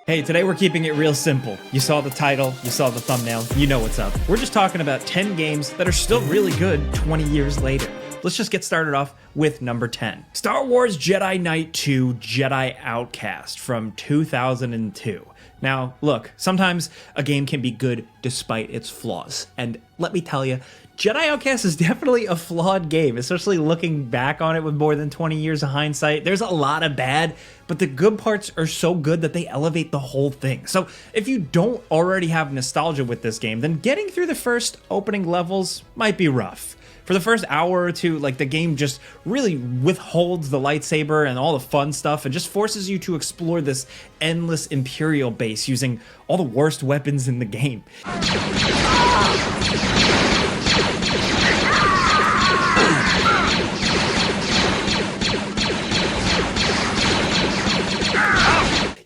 Hey, today we're keeping it real simple. You saw the title, you saw the thumbnail, you know what's up. We're just talking about 10 games that are still really good 20 years later. Let's just get started off with number 10. Star Wars Jedi Knight 2 Jedi Outcast from 2002. Now, look, sometimes a game can be good despite its flaws. And let me tell you, Jedi Outcast is definitely a flawed game, especially looking back on it with more than 20 years of hindsight. There's a lot of bad, but the good parts are so good that they elevate the whole thing. So if you don't already have nostalgia with this game, then getting through the first opening levels might be rough. For the first hour or two, the game just really withholds the lightsaber and all the fun stuff and just forces you to explore this endless Imperial base using all the worst weapons in the game.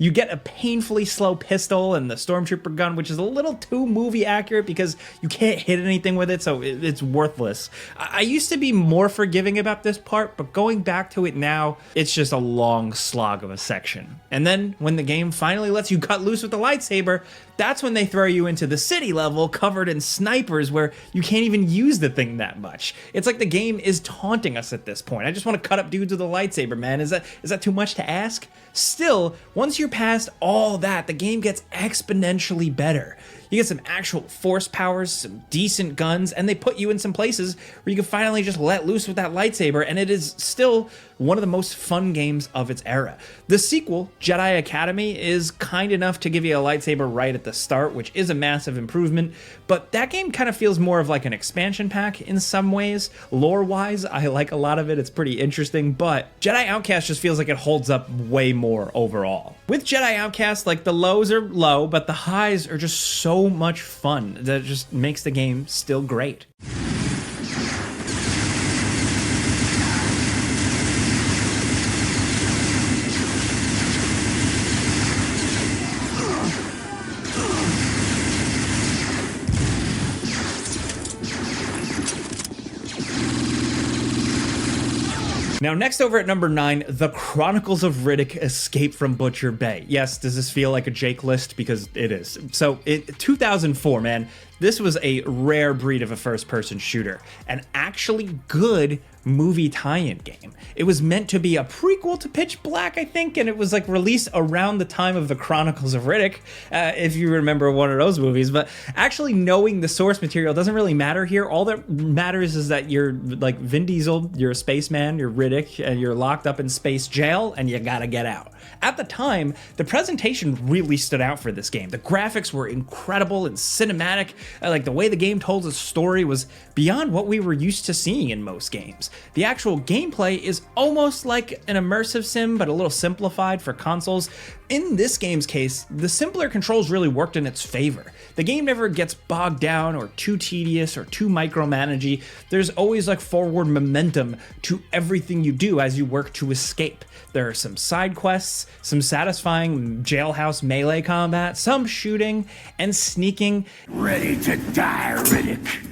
You get a painfully slow pistol and the Stormtrooper gun, which is a little too movie accurate because you can't hit anything with it, so it's worthless. I used to be more forgiving about this part, but going back to it now, it's just a long slog of a section. And then when the game finally lets you cut loose with the lightsaber, that's when they throw you into the city level covered in snipers where you can't even use the thing that much. It's like the game is taunting us at this point. I just want to cut up dudes with a lightsaber, man. Is that too much to ask? Still, once you're past all that, the game gets exponentially better. You get some actual force powers, some decent guns, and they put you in some places where you can finally just let loose with that lightsaber, and it is still one of the most fun games of its era. The sequel, Jedi Academy, is kind enough to give you a lightsaber right at the start, which is a massive improvement, but that game kind of feels more of like an expansion pack in some ways. Lore-wise, I like a lot of it, it's pretty interesting, but Jedi Outcast just feels like it holds up way more overall. With Jedi Outcast, the lows are low, but the highs are just so much fun that just makes the game still great. Now, next over at number 9, The Chronicles of Riddick Escape from Butcher Bay. Yes, does this feel like a Jake list? Because it is. So, 2004, man, this was a rare breed of a first-person shooter. An actually good movie tie-in game. It was meant to be a prequel to Pitch Black, I think, and it was released around the time of The Chronicles of Riddick, if you remember one of those movies. But actually knowing the source material doesn't really matter here. All that matters is that you're Vin Diesel, you're a spaceman, you're Riddick, and you're locked up in space jail, and you gotta get out. At the time, the presentation really stood out for this game. The graphics were incredible and cinematic. The way the game told its story was beyond what we were used to seeing in most games. The actual gameplay is almost like an immersive sim, but a little simplified for consoles. In this game's case, the simpler controls really worked in its favor. The game never gets bogged down or too tedious or too micromanagey. There's always forward momentum to everything you do as you work to escape. There are some side quests, some satisfying jailhouse melee combat, some shooting and sneaking. Ready to die, Riddick.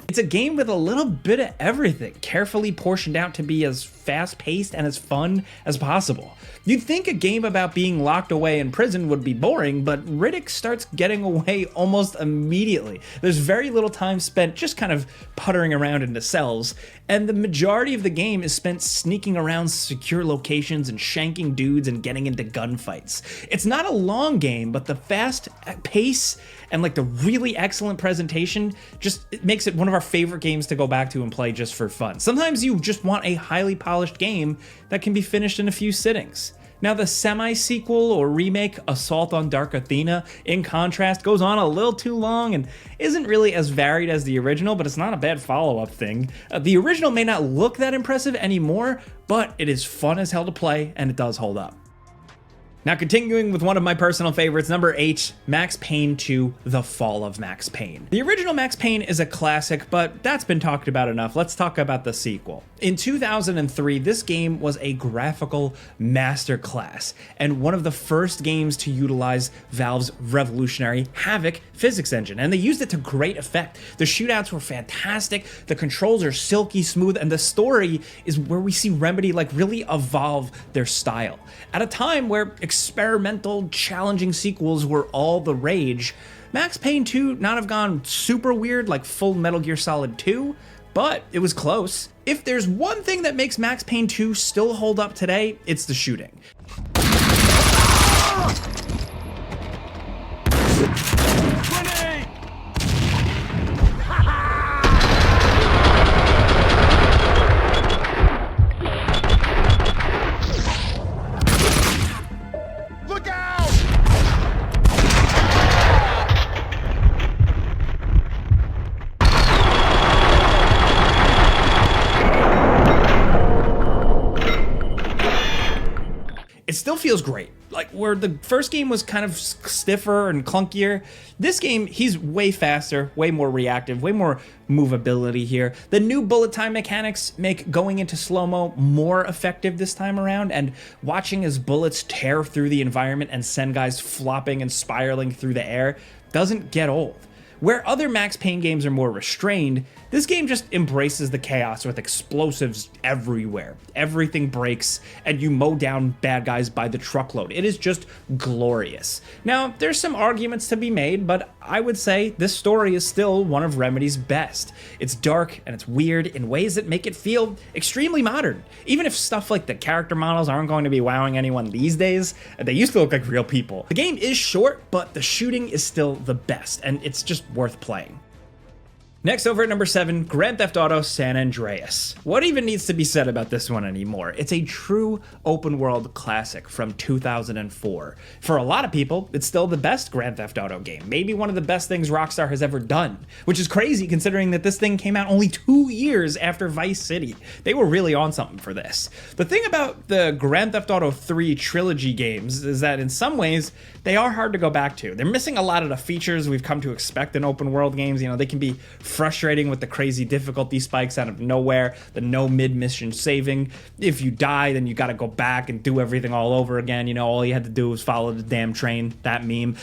It's a game with a little bit of everything, carefully portioned out to be as fast-paced and as fun as possible. You'd think a game about being locked away in prison would be boring, but Riddick starts getting away almost immediately. There's very little time spent just kind of puttering around into cells, and the majority of the game is spent sneaking around secure locations and shanking dudes and getting into gunfights. It's not a long game, but the fast pace and the really excellent presentation it makes it one of our favorite games to go back to and play just for fun. Sometimes you just want a highly polished game that can be finished in a few sittings. Now, the semi-sequel or remake, Assault on Dark Athena, in contrast, goes on a little too long and isn't really as varied as the original, but it's not a bad follow-up thing. The original may not look that impressive anymore, but it is fun as hell to play, and it does hold up. Now, continuing with one of my personal favorites, number 8, Max Payne 2, The Fall of Max Payne. The original Max Payne is a classic, but that's been talked about enough. Let's talk about the sequel. In 2003, this game was a graphical masterclass, and one of the first games to utilize Valve's revolutionary Havoc physics engine, and they used it to great effect. The shootouts were fantastic, the controls are silky smooth, and the story is where we see Remedy really evolve their style. At a time where experimental, challenging sequels were all the rage, Max Payne 2 not have gone super weird like full Metal Gear Solid 2, but it was close. If there's one thing that makes Max Payne 2 still hold up today, it's the shooting. It still feels great. Like where the first game was kind of stiffer and clunkier, this game, he's way faster, way more reactive, way more movability here. The new bullet time mechanics make going into slow-mo more effective this time around, and watching his bullets tear through the environment and send guys flopping and spiraling through the air doesn't get old. Where other Max Payne games are more restrained, this game just embraces the chaos with explosives everywhere. Everything breaks, and you mow down bad guys by the truckload. It is just glorious. Now, there's some arguments to be made, but I would say this story is still one of Remedy's best. It's dark and it's weird in ways that make it feel extremely modern. Even if stuff like the character models aren't going to be wowing anyone these days, they used to look like real people. The game is short, but the shooting is still the best, and it's just worth playing. Next, over at number 7, Grand Theft Auto San Andreas. What even needs to be said about this one anymore? It's a true open world classic from 2004. For a lot of people, it's still the best Grand Theft Auto game, maybe one of the best things Rockstar has ever done, which is crazy considering that this thing came out only 2 years after Vice City. They were really on something for this. The thing about the Grand Theft Auto 3 trilogy games is that in some ways, they are hard to go back to. They're missing a lot of the features we've come to expect in open world games. You know, they can be frustrating with the crazy difficulty spikes out of nowhere, the no mid-mission saving. If you die, then you gotta go back and do everything all over again. You know, all you had to do was follow the damn train, that meme.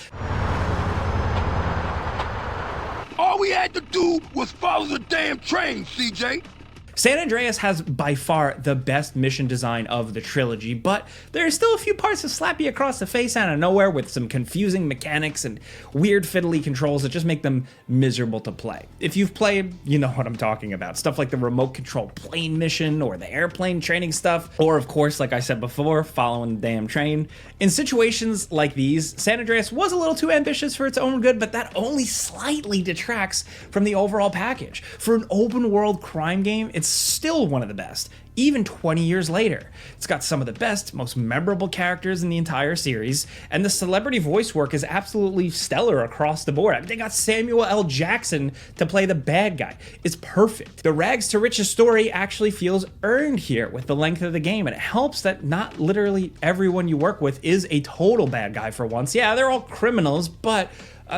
All we had to do was follow the damn train, CJ. San Andreas has by far the best mission design of the trilogy, but there are still a few parts that slap you across the face out of nowhere with some confusing mechanics and weird fiddly controls that just make them miserable to play. If you've played, you know what I'm talking about. Stuff like the remote control plane mission or the airplane training stuff, or of course, like I said before, following the damn train. In situations like these, San Andreas was a little too ambitious for its own good, but that only slightly detracts from the overall package. For an open world crime game, it's still one of the best, even 20 years later. It's got some of the best, most memorable characters in the entire series, and the celebrity voice work is absolutely stellar across the board. I mean, they got Samuel L. Jackson to play the bad guy. It's perfect. The rags to riches story actually feels earned here with the length of the game, and it helps that not literally everyone you work with is a total bad guy for once. Yeah, they're all criminals, but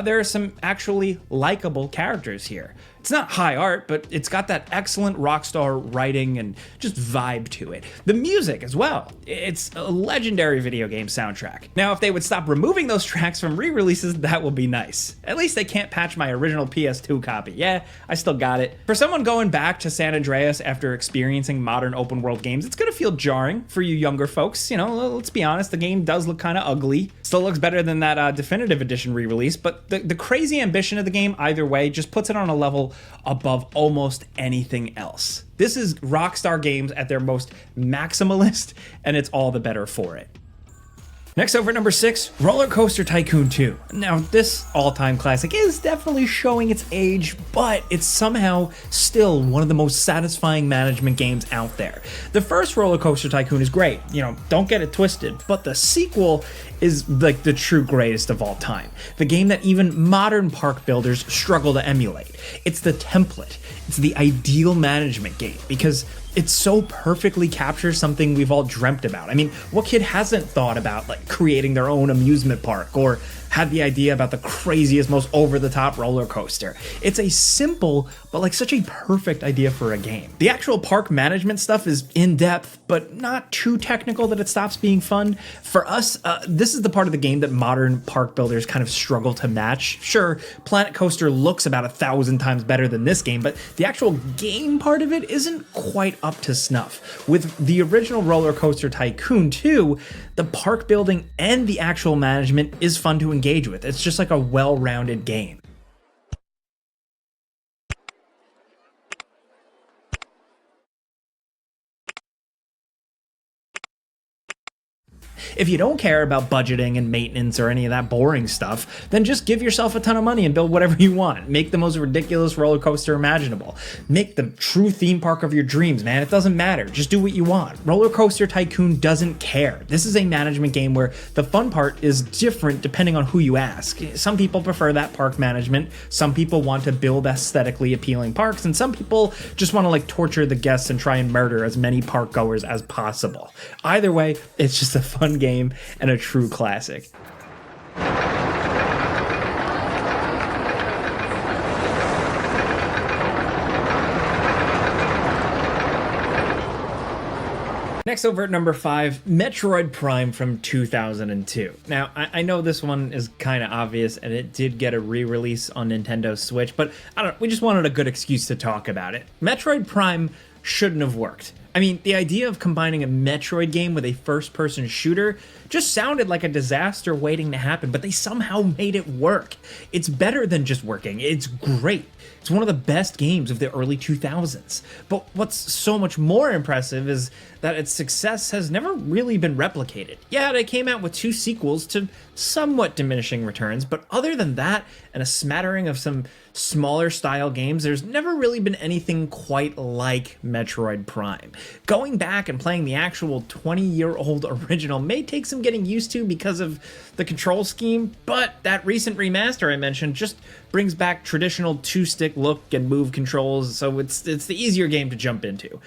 there are some actually likable characters here. It's not high art, but it's got that excellent Rockstar writing and just vibe to it. The music as well. It's a legendary video game soundtrack. Now, if they would stop removing those tracks from re-releases, that would be nice. At least they can't patch my original PS2 copy. Yeah, I still got it. For someone going back to San Andreas after experiencing modern open world games, it's gonna feel jarring for you younger folks. You know, let's be honest, the game does look kind of ugly. Still looks better than that definitive edition re-release, but the crazy ambition of the game either way just puts it on a level above almost anything else. This is Rockstar Games at their most maximalist, and it's all the better for it. Next, over at number 6, Roller Coaster Tycoon 2. Now, this all-time classic is definitely showing its age, but it's somehow still one of the most satisfying management games out there. The first Roller Coaster Tycoon is great, you know, don't get it twisted, but the sequel is like the true greatest of all time. The game that even modern park builders struggle to emulate. It's the template. It's the ideal management game because It so perfectly captures something we've all dreamt about. I mean, what kid hasn't thought about like creating their own amusement park or had the idea about the craziest, most over-the-top roller coaster? It's a simple, but like such a perfect idea for a game. The actual park management stuff is in-depth, but not too technical that it stops being fun. For us, this is the part of the game that modern park builders kind of struggle to match. Sure, Planet Coaster looks about 1,000 times better than this game, but the actual game part of it isn't quite up to snuff. With the original Roller Coaster Tycoon 2, the park building and the actual management is fun to engage with. It's just like a well-rounded game. If you don't care about budgeting and maintenance or any of that boring stuff, then just give yourself a ton of money and build whatever you want. Make the most ridiculous roller coaster imaginable. Make the true theme park of your dreams, man. It doesn't matter. Just do what you want. Roller Coaster Tycoon doesn't care. This is a management game where the fun part is different depending on who you ask. Some people prefer that park management. Some people want to build aesthetically appealing parks, and some people just want to like torture the guests and try and murder as many park goers as possible. Either way, it's just a fun game and a true classic. Next, over at number 5, Metroid Prime from 2002. Now, I know this one is kind of obvious, and it did get a re-release on Nintendo Switch, but I don't know, we just wanted a good excuse to talk about it. Metroid Prime shouldn't have worked. I mean, the idea of combining a Metroid game with a first-person shooter just sounded like a disaster waiting to happen, but they somehow made it work. It's better than just working. It's great. It's one of the best games of the early 2000s. But what's so much more impressive is that its success has never really been replicated. Yeah, they came out with 2 sequels to somewhat diminishing returns, but other than that, and a smattering of some smaller style games, there's never really been anything quite like Metroid Prime. Going back and playing the actual 20-year-old original may take some getting used to because of the control scheme, but that recent remaster I mentioned just brings back traditional 2-stick look and move controls, so it's the easier game to jump into.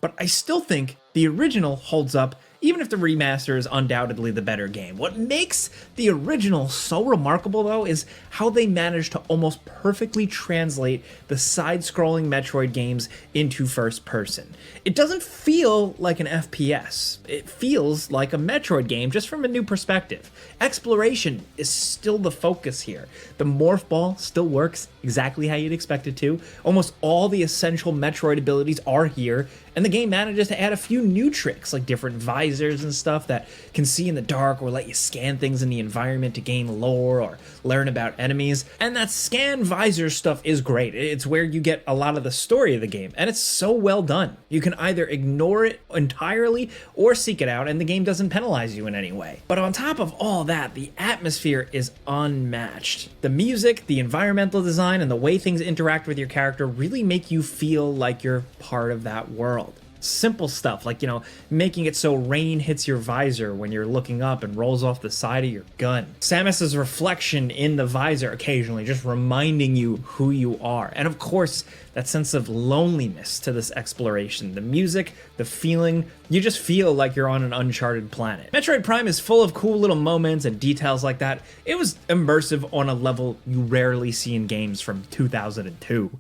But I still think the original holds up, even if the remaster is undoubtedly the better game. What makes the original so remarkable, though, is how they managed to almost perfectly translate the side-scrolling Metroid games into first person. It doesn't feel like an FPS. It feels like a Metroid game, just from a new perspective. Exploration is still the focus here. The morph ball still works exactly how you'd expect it to. Almost all the essential Metroid abilities are here, and the game manages to add a few new tricks, like different visors and stuff that can see in the dark or let you scan things in the environment to gain lore or learn about enemies. And that scan visor stuff is great. It's where you get a lot of the story of the game, and it's so well done. You can either ignore it entirely or seek it out, and the game doesn't penalize you in any way. But on top of all that, the atmosphere is unmatched. The music, the environmental design, and the way things interact with your character really make you feel like you're part of that world. Simple stuff like, making it so rain hits your visor when you're looking up and rolls off the side of your gun. Samus's reflection in the visor occasionally just reminding you who you are. And of course, that sense of loneliness to this exploration. The music, the feeling, you just feel like you're on an uncharted planet. Metroid Prime is full of cool little moments and details like that. It was immersive on a level you rarely see in games from 2002.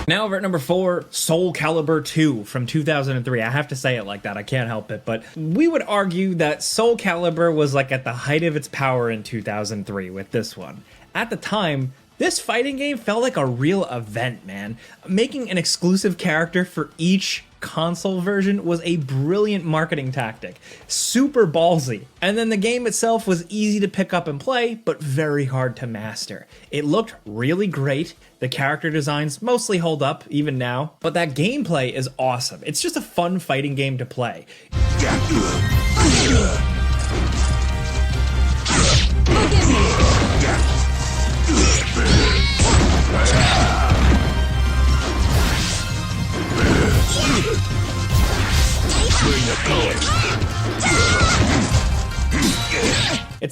Now over at number 4, Soul Calibur 2 from 2003. I have to say it like that, I can't help it, but we would argue that Soul Calibur was like at the height of its power in 2003 with this one. At the time, this fighting game felt like a real event, man. Making an exclusive character for each console version was a brilliant marketing tactic. Super ballsy. And then the game itself was easy to pick up and play, but very hard to master. It looked really great. The character designs mostly hold up, even now. But that gameplay is awesome. It's just a fun fighting game to play. Forgive me.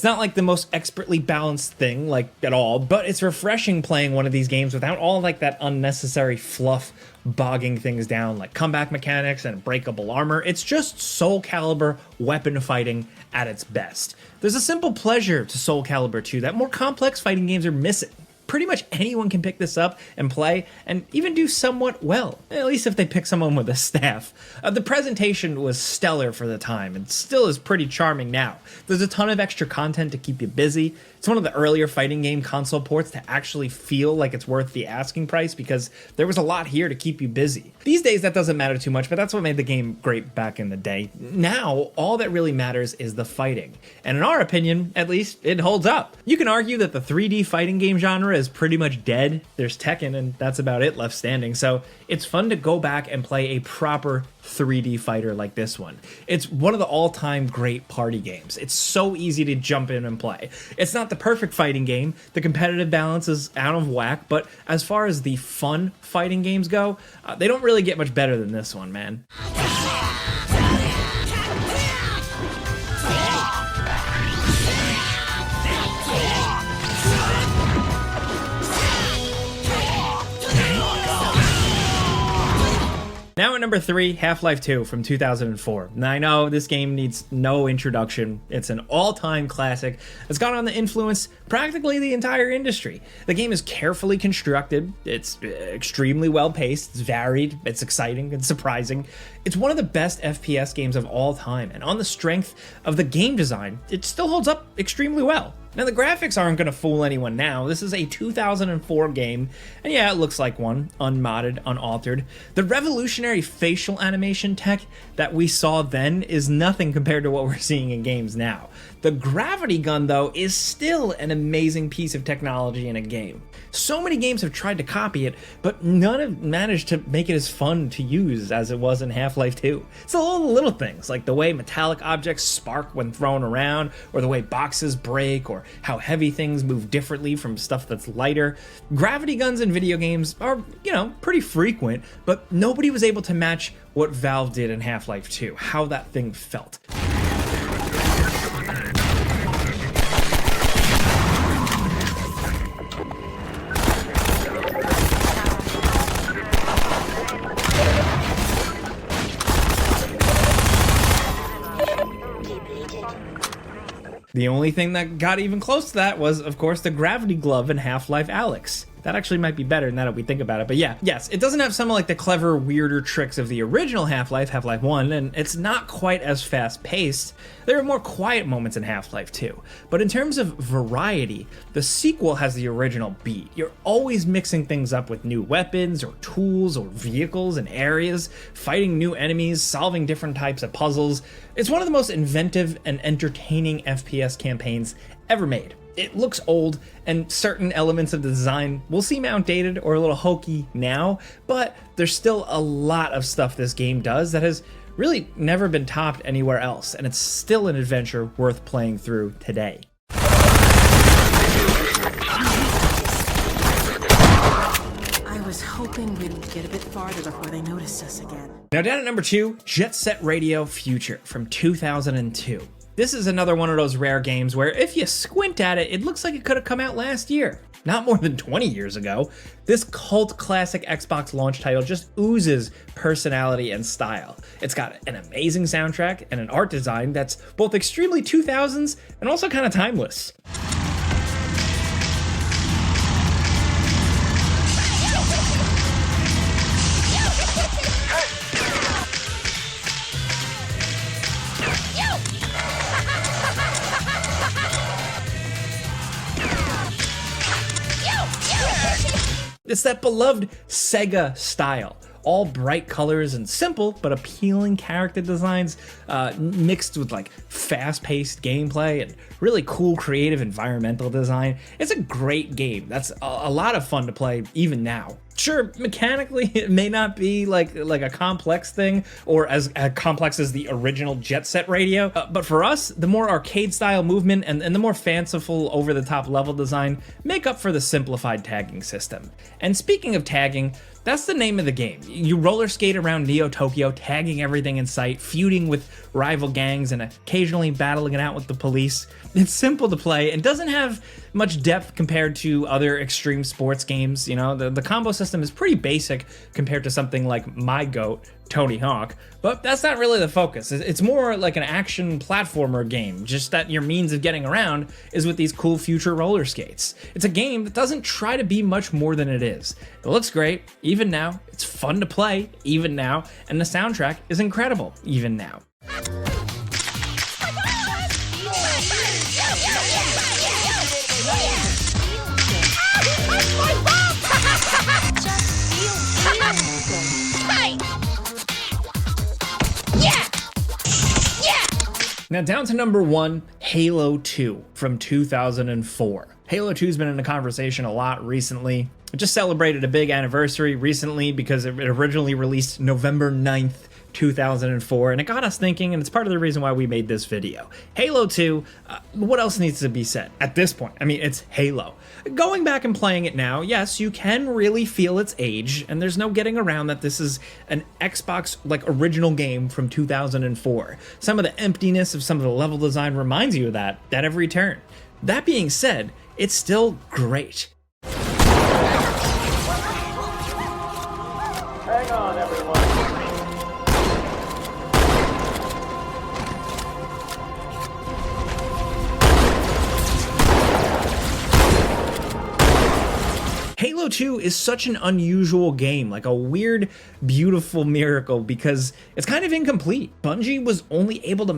It's not like the most expertly balanced thing, like at all, but it's refreshing playing one of these games without all like that unnecessary fluff bogging things down like comeback mechanics and breakable armor. It's just Soul Calibur weapon fighting at its best. There's a simple pleasure to Soul Calibur 2 that more complex fighting games are missing. Pretty much anyone can pick this up and play and even do somewhat well, at least if they pick someone with a staff. The presentation was stellar for the time and still is pretty charming now. There's a ton of extra content to keep you busy. It's one of the earlier fighting game console ports to actually feel like it's worth the asking price because there was a lot here to keep you busy. These days that doesn't matter too much, but that's what made the game great back in the day. Now, all that really matters is the fighting. And in our opinion, at least, it holds up. You can argue that the 3D fighting game genre is pretty much dead. There's Tekken and that's about it left standing. So it's fun to go back and play a proper 3D fighter like this one. It's one of the all-time great party games. It's so easy to jump in and play. It's not the perfect fighting game. The competitive balance is out of whack, but as far as the fun fighting games go, they don't really get much better than this one, man. Now at number 3, Half-Life 2 from 2004. Now I know this game needs no introduction. It's an all-time classic that's gone on to influence practically the entire industry. The game is carefully constructed, it's extremely well-paced, it's varied, it's exciting and surprising. It's one of the best FPS games of all time, and on the strength of the game design, it still holds up extremely well. Now the graphics aren't going to fool anyone now. This is a 2004 game, and yeah, it looks like one, unmodded, unaltered. The revolutionary facial animation tech that we saw then is nothing compared to what we're seeing in games now. The gravity gun, though, is still an amazing piece of technology in a game. So many games have tried to copy it, but none have managed to make it as fun to use as it was in Half-Life 2. It's all the little things, like the way metallic objects spark when thrown around, or the way boxes break, or how heavy things move differently from stuff that's lighter. Gravity guns in video games are, pretty frequent, but nobody was able to match what Valve did in Half-Life 2, how that thing felt. The only thing that got even close to that was, of course, the gravity glove in Half-Life Alyx. That actually might be better now that we think about it, but yeah. Yes, it doesn't have some of like the clever, weirder tricks of the original Half-Life, Half-Life 1, and it's not quite as fast-paced. There are more quiet moments in Half-Life 2. But in terms of variety, the sequel has the original beat. You're always mixing things up with new weapons, or tools, or vehicles and areas, fighting new enemies, solving different types of puzzles. It's one of the most inventive and entertaining FPS campaigns ever made. It looks old, and certain elements of the design will seem outdated or a little hokey now, but there's still a lot of stuff this game does that has really never been topped anywhere else, and it's still an adventure worth playing through today. I was hoping we'd get a bit farther before they noticed us again. Now down at number 2, Jet Set Radio Future from 2002. This is another one of those rare games where if you squint at it, it looks like it could have come out last year. Not more than 20 years ago. This cult classic Xbox launch title just oozes personality and style. It's got an amazing soundtrack and an art design that's both extremely 2000s and also kind of timeless. It's that beloved Sega style. All bright colors and simple but appealing character designs mixed with like fast-paced gameplay and really cool creative environmental design. It's a great game that's a lot of fun to play even now. Sure, mechanically it may not be like a complex thing or as complex as the original Jet Set radio, but for us, the more arcade style movement and the more fanciful over the top level design make up for the simplified tagging system. And speaking of tagging, that's the name of the game. You roller skate around Neo Tokyo, tagging everything in sight, feuding with rival gangs, and occasionally battling it out with the police. It's simple to play and doesn't have much depth compared to other extreme sports games. You know, the combo system is pretty basic compared to something like my GOAT, Tony Hawk, but that's not really the focus. It's more like an action platformer game, just that your means of getting around is with these cool future roller skates. It's a game that doesn't try to be much more than it is. It looks great, even now. It's fun to play, even now, and the soundtrack is incredible, even now. Now down to number 1, Halo 2 from 2004. Halo 2's been in the conversation a lot recently. It just celebrated a big anniversary recently because it originally released November 9th, 2004, and it got us thinking, and it's part of the reason why we made this video. Halo 2, what else needs to be said at this point? I mean, it's Halo. Going back and playing it now, yes, you can really feel its age, and there's no getting around that this is an Xbox original game from 2004. Some of the emptiness of some of the level design reminds you of that at every turn. That being said, it's still great. Hang on, everyone. Halo 2 is such an unusual game, like a weird, beautiful miracle, because it's kind of incomplete. Bungie was only able to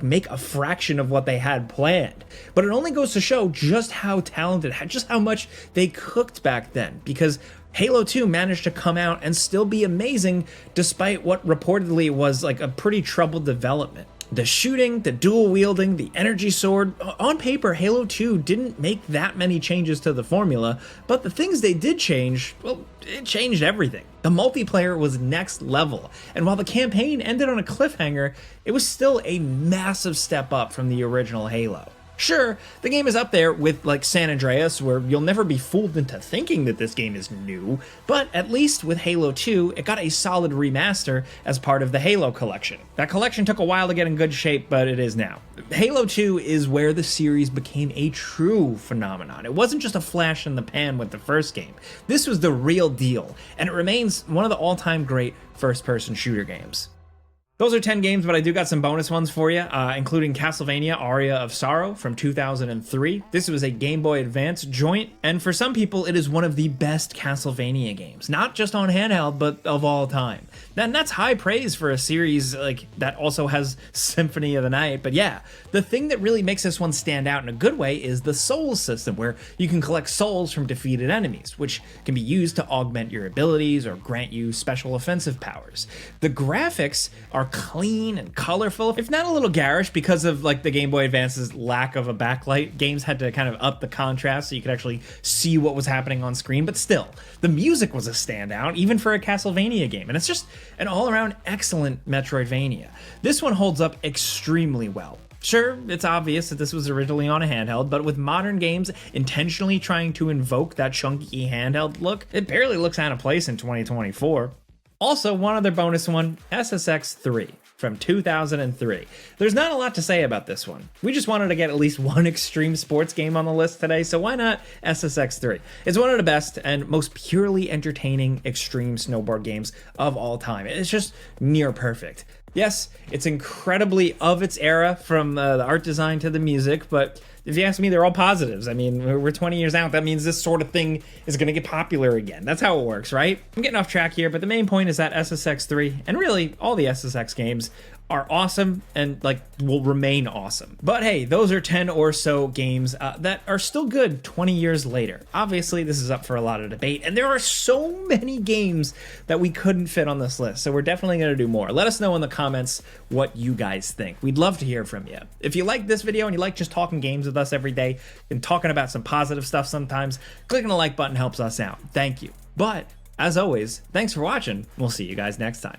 make a fraction of what they had planned, but it only goes to show just how talented, just how much they cooked back then, because Halo 2 managed to come out and still be amazing despite what reportedly was a pretty troubled development. The shooting, the dual wielding, the energy sword. On paper, Halo 2 didn't make that many changes to the formula, but the things they did change, well, it changed everything. The multiplayer was next level, and while the campaign ended on a cliffhanger, it was still a massive step up from the original Halo. Sure, the game is up there with San Andreas, where you'll never be fooled into thinking that this game is new, but at least with Halo 2, it got a solid remaster as part of the Halo collection. That collection took a while to get in good shape, but it is now. Halo 2 is where the series became a true phenomenon. It wasn't just a flash in the pan with the first game. This was the real deal, and it remains one of the all-time great first-person shooter games. Those are 10 games, but I do got some bonus ones for you, including Castlevania Aria of Sorrow from 2003. This was a Game Boy Advance joint, and for some people, it is one of the best Castlevania games, not just on handheld, but of all time. And that's high praise for a series that also has Symphony of the Night, but yeah, the thing that really makes this one stand out in a good way is the Souls system, where you can collect souls from defeated enemies, which can be used to augment your abilities or grant you special offensive powers. The graphics are clean and colorful, if not a little garish because of the Game Boy Advance's lack of a backlight. Games had to kind of up the contrast so you could actually see what was happening on screen, but still, the music was a standout even for a Castlevania game, and it's just an all-around excellent Metroidvania. This one holds up extremely well. Sure, it's obvious that this was originally on a handheld, but with modern games intentionally trying to invoke that chunky handheld look, it barely looks out of place in 2024. Also, one other bonus one, SSX 3 from 2003. There's not a lot to say about this one. We just wanted to get at least one extreme sports game on the list today, so why not SSX 3? It's one of the best and most purely entertaining extreme snowboard games of all time. It's just near perfect. Yes, it's incredibly of its era, from the art design to the music, but if you ask me, they're all positives. I mean, we're 20 years out. That means this sort of thing is going to get popular again. That's how it works, right? I'm getting off track here, but the main point is that SSX 3, and really all the SSX games, are awesome and will remain awesome. But hey, those are 10 or so games that are still good 20 years later. Obviously, this is up for a lot of debate, and there are so many games that we couldn't fit on this list, so we're definitely going to do more. Let us know in the comments what you guys think. We'd love to hear from you. If you like this video and you like just talking games with us every day and talking about some positive stuff sometimes, clicking the like button helps us out. Thank you. But As always, thanks for watching. We'll see you guys next time.